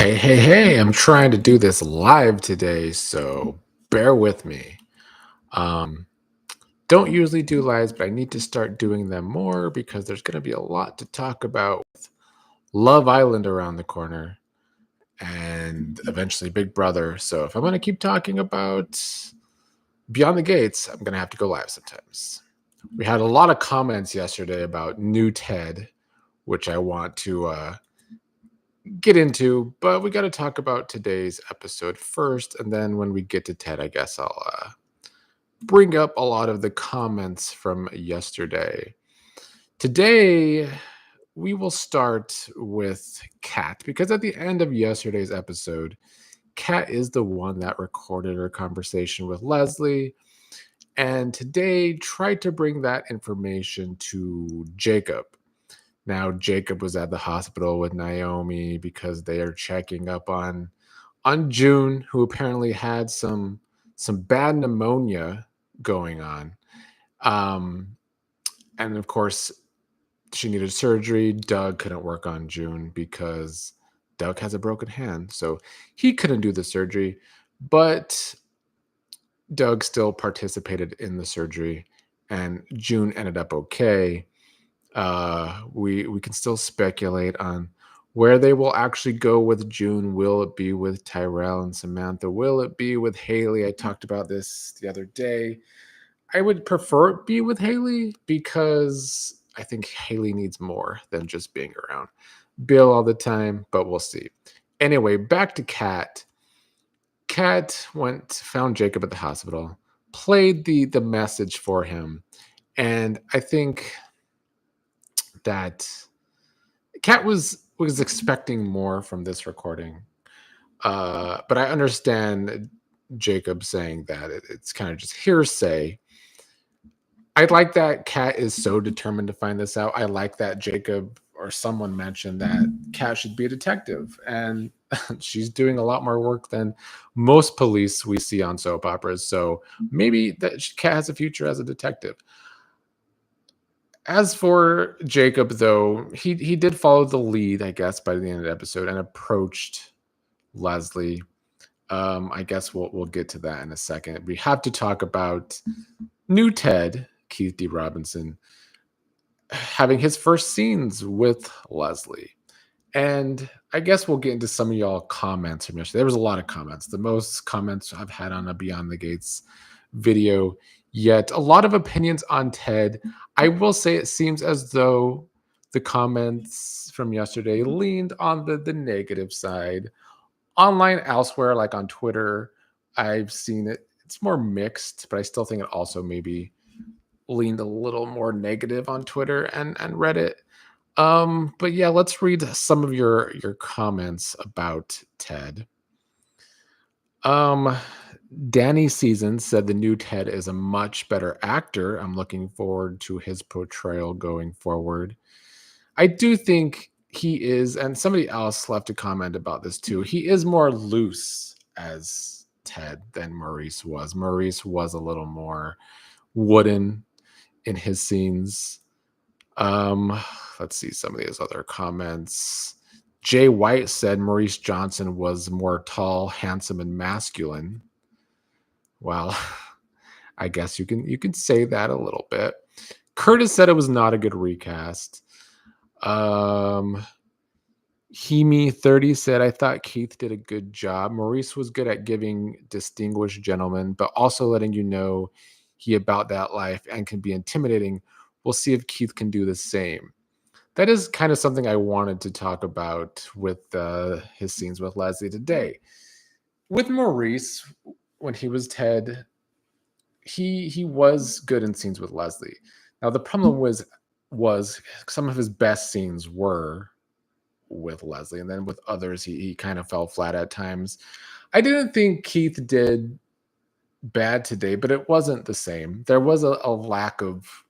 Hey, I'm trying to do this live today, so bear with me. Um, don't usually do lives, but I need to start doing them more because there's going to be a lot to talk about with Love Island around the corner and eventually Big Brother. So if I'm going to keep talking about Beyond the Gates, I'm going to have to go live sometimes. We had a lot of comments yesterday about new Ted, which I want to get into, but we got to talk about today's episode first. And then when we get to Ted, I guess I'll bring up a lot of the comments from yesterday. Today, we will start with Kat because at the end of yesterday's episode, Kat is the one that recorded her conversation with Leslie. And today tried to bring that information to Jacob. Now Jacob was at the hospital with Naomi because they are checking up on June, who apparently had some bad pneumonia going on. Um, and of course, she needed surgery. Doug couldn't work on June because Doug has a broken hand, so he couldn't do the surgery. But Doug still participated in the surgery, and June ended up okay. We can still speculate on where they will actually go with June. Will it be with Tyrell and Samantha? Will it be with Haley? I talked about this the other day. I would prefer it be with Haley because I think Haley needs more than just being around Bill all the time, but we'll see. Anyway, back to Kat. Kat found Jacob at the hospital, played the message for him, and I think that Kat was expecting more from this recording, but I understand Jacob saying that it's kind of just hearsay. I like that Kat is so determined to find this out. I like that Jacob or someone mentioned that Kat should be a detective, and she's doing a lot more work than most police we see on soap operas. So maybe that Kat has a future as a detective. As for Jacob, though, he did follow the lead, I guess, by the end of the episode and approached Leslie. I guess we'll get to that in a second. We have to talk about new Ted, Keith D. Robinson, having his first scenes with Leslie. And I guess we'll get into some of y'all comments from yesterday. There was a lot of comments. The most comments I've had on a Beyond the Gates video yet. A lot of opinions on Ted. I will say it seems as though the comments from yesterday leaned on the negative side. Online elsewhere, like on Twitter, I've seen it. It's more mixed, but I still think it also maybe leaned a little more negative on Twitter and Reddit. But yeah, let's read some of your comments about Ted. Um, Danny Seasons said the new Ted is a much better actor. I'm looking forward to his portrayal going forward. I do think he is, and somebody else left a comment about this too. He is more loose as Ted than Maurice was. Maurice was a little more wooden in his scenes. Um, let's see some of these other comments. Jay White said Maurice Johnson was more tall, handsome, and masculine. Well, I guess you can say that a little bit. Curtis said it was not a good recast. Hemi30 said, I thought Keith did a good job. Maurice was good at giving distinguished gentlemen, but also letting you know he about that life and can be intimidating. We'll see if Keith can do the same. That is kind of something I wanted to talk about with his scenes with Leslie today. With Maurice, when he was Ted, he was good in scenes with Leslie. Now the problem was some of his best scenes were with Leslie, and then with others he kind of fell flat at times. I didn't think Keith did bad today, but it wasn't the same. There was a lack of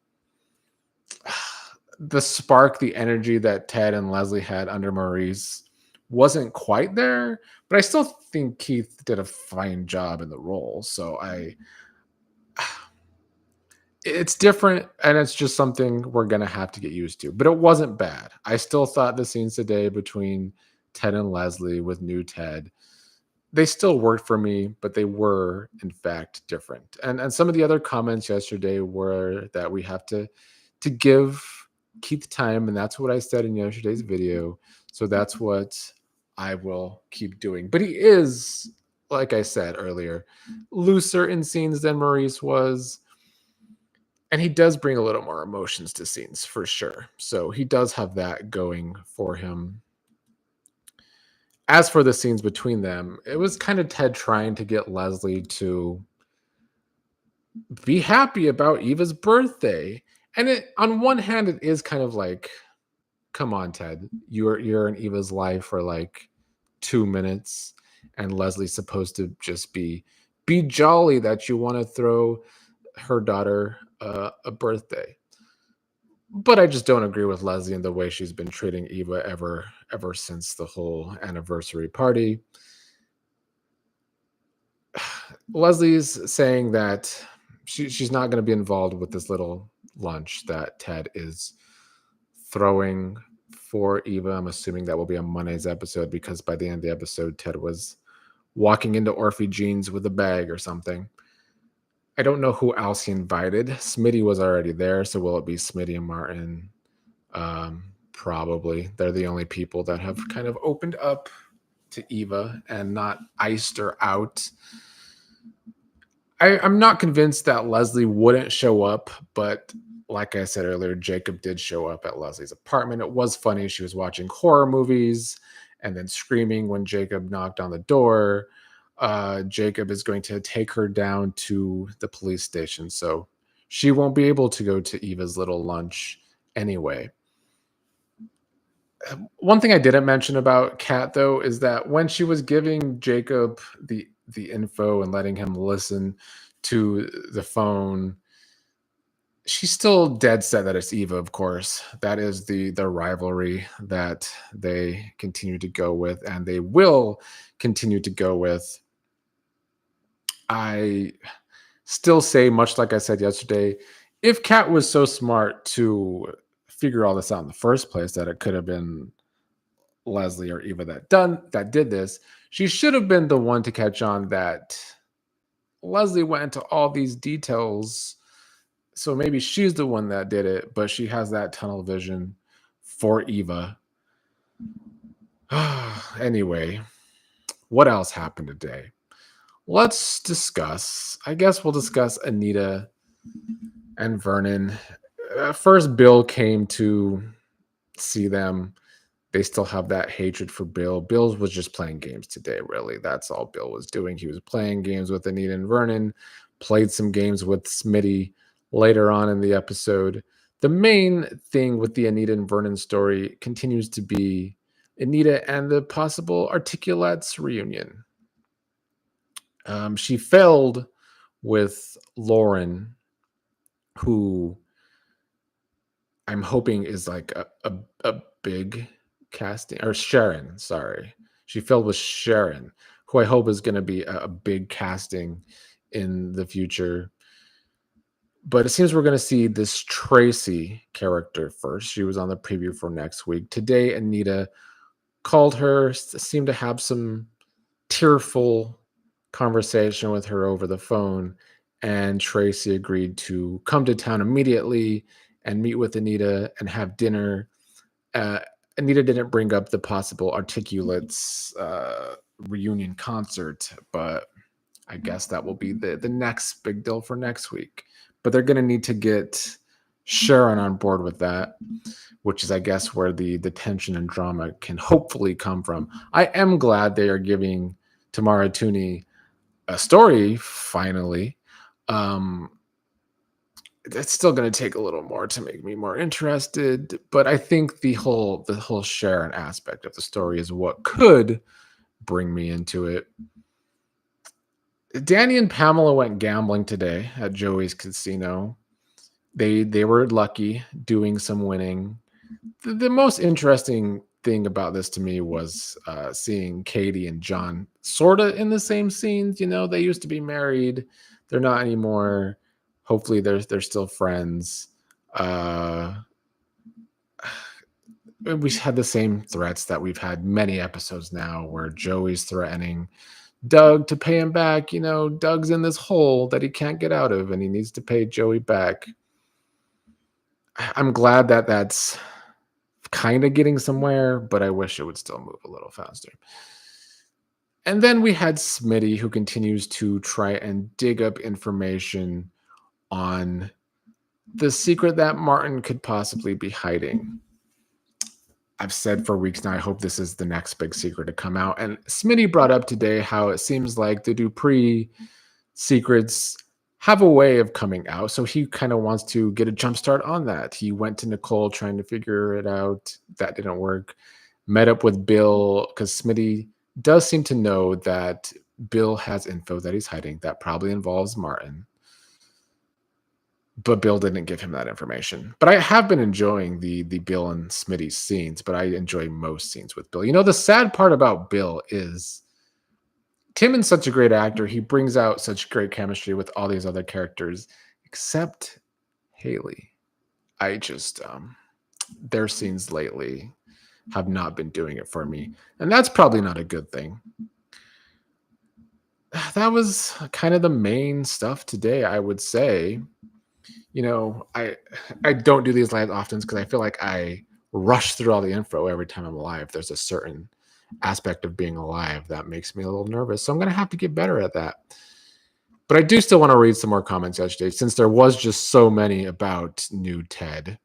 the spark, the energy that Ted and Leslie had under Maurice wasn't quite there, but I still think Keith did a fine job in the role. So it's different and it's just something we're going to have to get used to, but it wasn't bad. I still thought the scenes today between Ted and Leslie with new Ted, they still worked for me, but they were in fact different. And some of the other comments yesterday were that we have to give Keith time, and that's what I said in yesterday's video. So that's what I will keep doing. But he is, like I said earlier, looser in scenes than Maurice was. And he does bring a little more emotions to scenes for sure. So he does have that going for him. As for the scenes between them, it was kind of Ted trying to get Leslie to be happy about Eva's birthday. And it, on one hand, it is kind of like, come on, Ted, you're in Eva's life for like 2 minutes, and Leslie's supposed to just be jolly that you want to throw her daughter a birthday. But I just don't agree with Leslie in the way she's been treating Eva ever since the whole anniversary party. Leslie's saying that she's not going to be involved with this little lunch that Ted is throwing for Eva. I'm assuming that will be on Monday's episode because by the end of the episode, Ted was walking into Orphe Jeans with a bag or something. I don't know who else he invited. Smitty was already there, so will it be Smitty and Martin? Probably. They're the only people that have kind of opened up to Eva and not iced her out. I'm not convinced that Leslie wouldn't show up, but like I said earlier, Jacob did show up at Leslie's apartment. It was funny. She was watching horror movies and then screaming when Jacob knocked on the door. Jacob is going to take her down to the police station, so she won't be able to go to Eva's little lunch anyway. One thing I didn't mention about Kat, though, is that when she was giving Jacob the info and letting him listen to the phone, she's still dead set that it's Eva, of course. That is the rivalry that they continue to go with, and they will continue to go with. I still say, much like I said yesterday, if Kat was so smart to figure all this out in the first place, that it could have been Leslie or Eva that did this, she should have been the one to catch on that Leslie went into all these details. So maybe she's the one that did it, but she has that tunnel vision for Eva. Anyway, what else happened today? Let's discuss. I guess we'll discuss Anita and Vernon. First, Bill came to see them. They still have that hatred for Bill. Bill was just playing games today, really. That's all Bill was doing. He was playing games with Anita and Vernon, played some games with Smitty later on in the episode. The main thing with the Anita and Vernon story continues to be Anita and the possible Articulates reunion. She failed with Lauren, who I'm hoping is like a big casting, or Sharon, sorry. She failed with Sharon, who I hope is going to be a big casting in the future. But it seems we're going to see this Tracy character first. She was on the preview for next week. Today, Anita called her, seemed to have some tearful conversation with her over the phone, and Tracy agreed to come to town immediately and meet with Anita and have dinner. Anita didn't bring up the possible Articulates reunion concert, but I guess that will be the next big deal for next week. But they're going to need to get Sharon on board with that, which is, I guess, where the tension and drama can hopefully come from. I am glad they are giving Tamara Tooney a story finally. It's still going to take a little more to make me more interested, but I think the whole Sharon aspect of the story is what could bring me into it. Danny and Pamela went gambling today at Joey's casino. They were lucky doing some winning. The most interesting thing about this to me was seeing Katie and John sort of in the same scenes. You know, they used to be married. They're not anymore. Hopefully they're still friends. we had the same threats that we've had many episodes now where Joey's threatening Doug to pay him back. Doug's in this hole that he can't get out of and he needs to pay Joey back. I'm glad that that's kind of getting somewhere, but I wish it would still move a little faster. And then we had Smitty, who continues to try and dig up information on the secret that Martin could possibly be hiding. I've said for weeks now, I hope this is the next big secret to come out. And Smitty brought up today how it seems like the Dupree secrets have a way of coming out. So he kind of wants to get a jump start on that. He went to Nicole trying to figure it out. That didn't work. Met up with Bill because Smitty does seem to know that Bill has info that he's hiding that probably involves Martin. But Bill didn't give him that information. But I have been enjoying the Bill and Smitty scenes, but I enjoy most scenes with Bill. The sad part about Bill is Tim is such a great actor. He brings out such great chemistry with all these other characters, except Haley. I just their scenes lately have not been doing it for me, and that's probably not a good thing. That was kind of the main stuff today, I would say. I don't do these live often because I feel like I rush through all the info every time I'm live. There's a certain aspect of being alive that makes me a little nervous. So I'm going to have to get better at that. But I do still want to read some more comments yesterday since there was just so many about new Ted.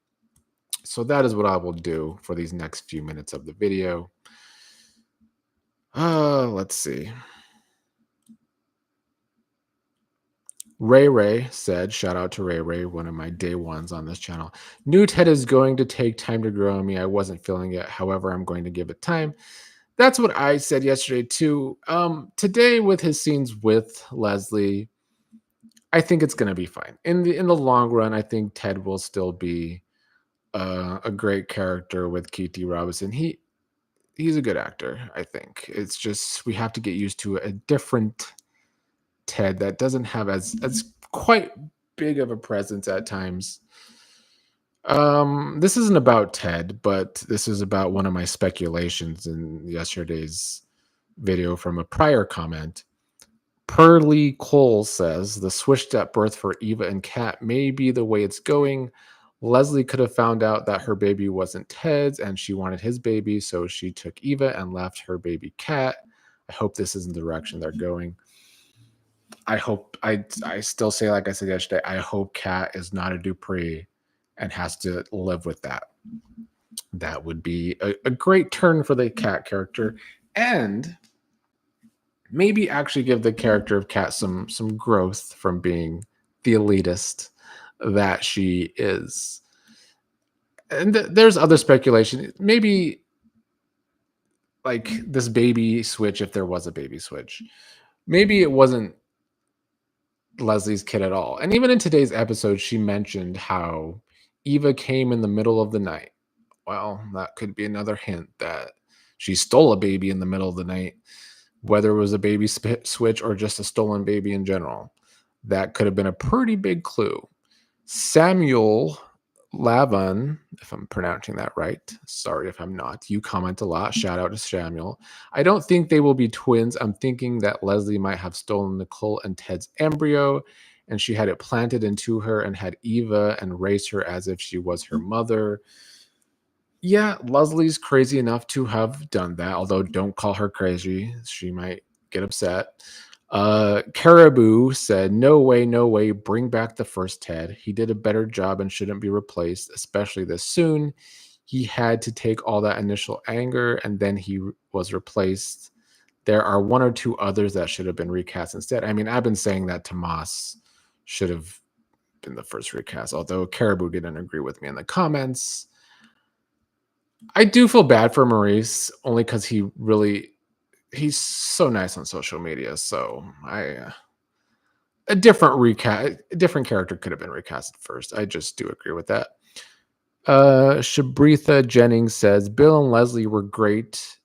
So that is what I will do for these next few minutes of the video. Let's see. Ray said, shout out to Ray, one of my day ones on this channel. New Ted is going to take time to grow on me. I wasn't feeling it. However, I'm going to give it time. That's what I said yesterday too. Today with his scenes with Leslie, I think it's going to be fine. In the long run, I think Ted will still be a great character with Keith Robinson. He's a good actor, I think. It's just we have to get used to a different Ted that doesn't have as quite big of a presence at times. This isn't about Ted, but this is about one of my speculations in yesterday's video from a prior comment. Pearly Cole says the switched at birth for Eva and Kat may be the way it's going. Leslie could have found out that her baby wasn't Ted's and she wanted his baby, so she took Eva and left her baby Kat. I hope this isn't the direction they're going. I hope I still say, like I said yesterday, I hope Kat is not a Dupree and has to live with that. That would be a great turn for the Kat character, and maybe actually give the character of Kat some growth from being the elitist that she is. And there's other speculation. Maybe like this baby switch, if there was a baby switch, maybe it wasn't Leslie's kid at all. And even in today's episode, she mentioned how Eva came in the middle of the night. Well, that could be another hint that she stole a baby in the middle of the night, whether it was a baby switch or just a stolen baby in general. That could have been a pretty big clue. Samuel Lavon, if I'm pronouncing that right, sorry if I'm not, you comment a lot. Shout out to Samuel. I don't think they will be twins. I'm thinking that Leslie might have stolen Nicole and Ted's embryo, and she had it planted into her and had Eva and raised her as if she was her mother. Yeah, Leslie's crazy enough to have done that, although don't call her crazy. She might get upset. Caribou said, no way, bring back the first Ted. He did a better job and shouldn't be replaced, especially this soon. He had to take all that initial anger and then he was replaced. There are one or two others that should have been recast instead. I mean, I've been saying that Tomas should have been the first recast, although Caribou didn't agree with me in the comments. I do feel bad for Maurice only because he's so nice on social media. So a different character could have been recast first. I just do agree with that. Shabritha Jennings says Bill and Leslie were great.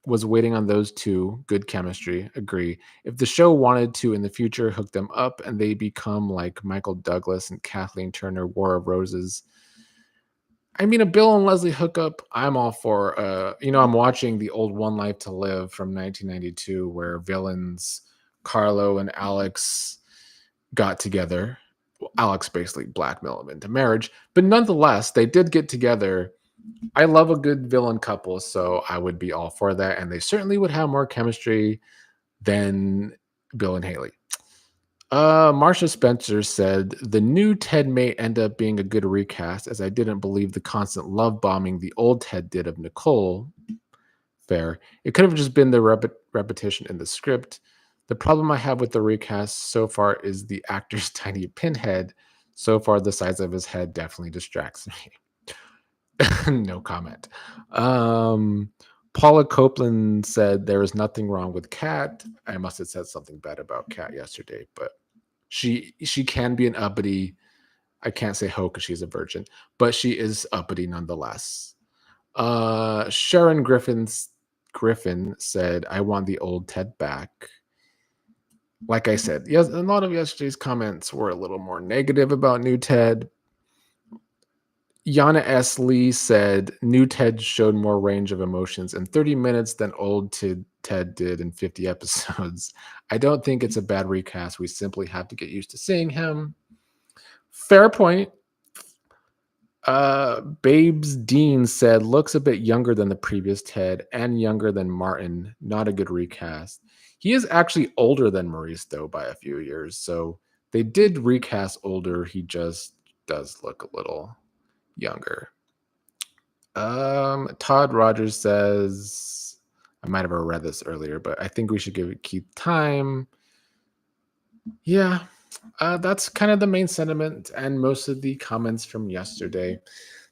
Was waiting on those two. Good chemistry. Agree. If the show wanted to in the future hook them up and they become like Michael Douglas and Kathleen Turner, War of Roses, I mean, a Bill and Leslie hookup, I'm all for. I'm watching the old One Life to Live from 1992, where villains Carlo and Alex got together. Well, Alex basically blackmailed him into marriage, but nonetheless, they did get together. I love a good villain couple, so I would be all for that, and they certainly would have more chemistry than Bill and Haley. Marsha Spencer said the new Ted may end up being a good recast, as I didn't believe the constant love bombing the old Ted did of Nicole. Fair. It could have just been the repetition in the script. The problem I have with the recast so far is the actor's tiny pinhead. So far, the size of his head definitely distracts me. No comment. Um, Paula Copeland said there is nothing wrong with Kat. I must have said something bad about Kat yesterday, but she can be an uppity. I can't say hoe because she's a virgin, but she is uppity nonetheless. Sharon Griffin said, "I want the old Ted back." Like I said, yes, a lot of yesterday's comments were a little more negative about new Ted. Yana S. Lee said, "New Ted showed more range of emotions in 30 minutes than old Ted did in 50 episodes. I don't think it's a bad recast. We simply have to get used to seeing him." Fair point. Babes Dean said, "Looks a bit younger than the previous Ted and younger than Martin. Not a good recast." He is actually older than Maurice, though, by a few years. So they did recast older. He just does look a little younger. Todd Rogers says, I might have read this earlier, but I think we should give Keith time. Yeah, that's kind of the main sentiment and most of the comments from yesterday.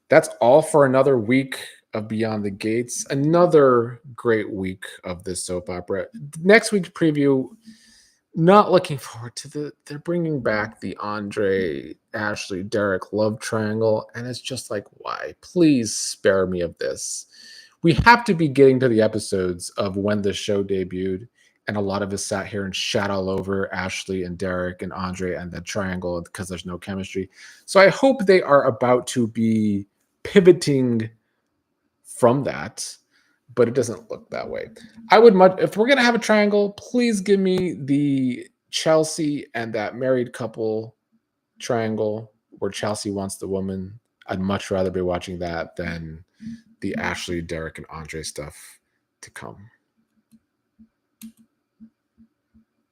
That's all for another week of Beyond the Gates. Another great week of this soap opera. Next week's preview, not looking forward to they're bringing back the Andre, Ashley, Derek love triangle. And it's just like, why? Please spare me of this. We have to be getting to the episodes of when the show debuted. And a lot of us sat here and shat all over Ashley and Derek and Andre and the triangle because there's no chemistry. So I hope they are about to be pivoting from that, but it doesn't look that way. I would much if we're gonna have a triangle, please give me the Chelsea and that married couple triangle where Chelsea wants the woman. I'd much rather be watching that than the Ashley, Derek, and Andre stuff to come.